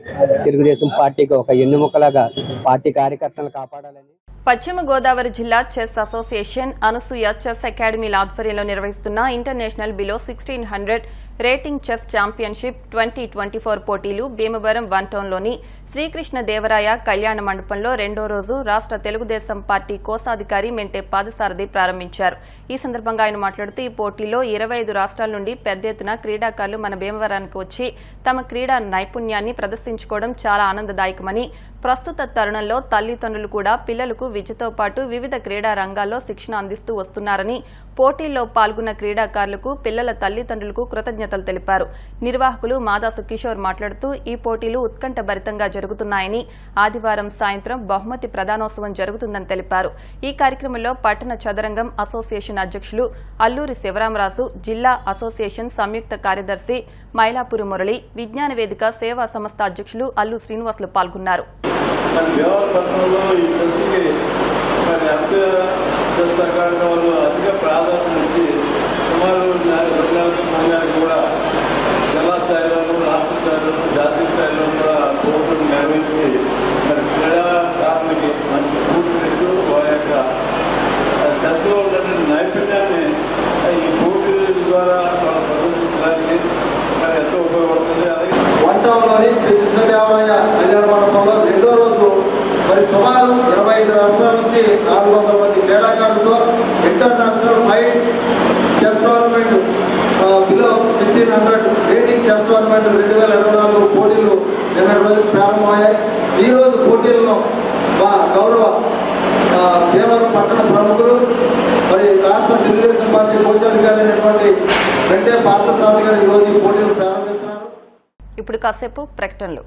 తెలుగుదేశం పార్టీకి ఒక ఎన్నుముకలాగా పార్టీ కార్యకర్తలను కాపాడాలని పశ్చిమ గోదావరి జిల్లా చెస్ అసోసియేషన్ అనసూయ చెస్ అకాడమీల ఆధ్వర్యంలో నిర్వహిస్తున్న international below 1600 rating chess championship 2024 పోటీలు భీమవరం వన్ టౌన్లోని శ్రీకృష్ణ దేవరాయ కళ్యాణ మండపంలో రెండో రోజు రాష్ట్ర తెలుగుదేశం పార్టీ కోశాధికారి మెంటే పార్థసారథి ప్రారంభించారు. ఈ సందర్భంగా ఆయన మాట్లాడుతూ ఈ పోటీలో 25 రాష్ట్రాల నుండి పెద్ద ఎత్తున క్రీడాకారులు మన భీమవరానికి వచ్చి తమ క్రీడా నైపుణ్యాన్ని ప్రదర్శించుకోవడం చాలా ఆనందదాయకమని, ప్రస్తుత తరుణంలో తల్లిదండ్రులు కూడా పిల్లలకు విద్యతో పాటు వివిధ క్రీడా రంగాల్లో శిక్షణ అందిస్తూ వస్తున్నారని, పోటీల్లో పాల్గొన్న క్రీడాకారులకు పిల్లల తల్లిదండ్రులకు కృతజ్ఞతలు తెలిపారు. నిర్వాహకులు మాదాసు కిషోర్ మాట్లాడుతూ ఈ పోటీలు ఉత్కంఠభరితంగా జరుగుతున్నాయని, ఆదివారం సాయంత్రం బహుమతి ప్రదానోత్సవం జరుగుతుందని తెలిపారు. ఈ కార్యక్రమంలో పట్టణ చదరంగం అసోసియేషన్ అధ్యక్షులు అల్లూరి శివరామరాజు, జిల్లా అసోసియేషన్ సంయుక్త కార్యదర్శి మైలాపురి మురళి, విజ్ఞాన వేదిక సేవా సంస్థ అధ్యక్షులు అల్లు శ్రీనివాసులు పాల్గొన్నారు. అధిక ప్రాధాన్యత ఇచ్చి సుమారు 4 కూడా జిల్లా స్థాయిలోనూ రాష్ట్ర స్థాయిలోనూ జాతీయ స్థాయిలో కూడా పోటీలు నిర్వహించి మరి క్రీడాకారులకి మంచి పూర్తిస్తూ వారి యొక్క చెస్లో ఉన్న నైపుణ్యాన్ని ఈ పోటీల ద్వారా ప్రదర్శించడానికి మరి ఎంతో ఉపయోగపడుతుంది. అలాగే వన్ టౌన్లోని శ్రీకృష్ణదేవరాయ కళ్యాణ మండపంలో రెండో రోజు మరి సుమారు 25 రాష్ట్రాల నుంచి 400 మంది క్రీడాకారులతో international FIDE chess tournament below 1600 rating chess tournament 2024 పోటీలు నిన్న రోజు ప్రారంభమయ్యాయి. ఈ రోజు పోటీలను మా గౌరవ భీమవరం పట్టణ ప్రముఖులు మరి రాష్ట్ర తెలుగుదేశం పార్టీ కోశాధికారి అయినటువంటి మెంటే పార్థసారథి గారు ఈరోజు ఈ పోటీలు ప్రారంభిస్తున్నారు. ఇప్పుడు కాసేపు ప్రకటనలు.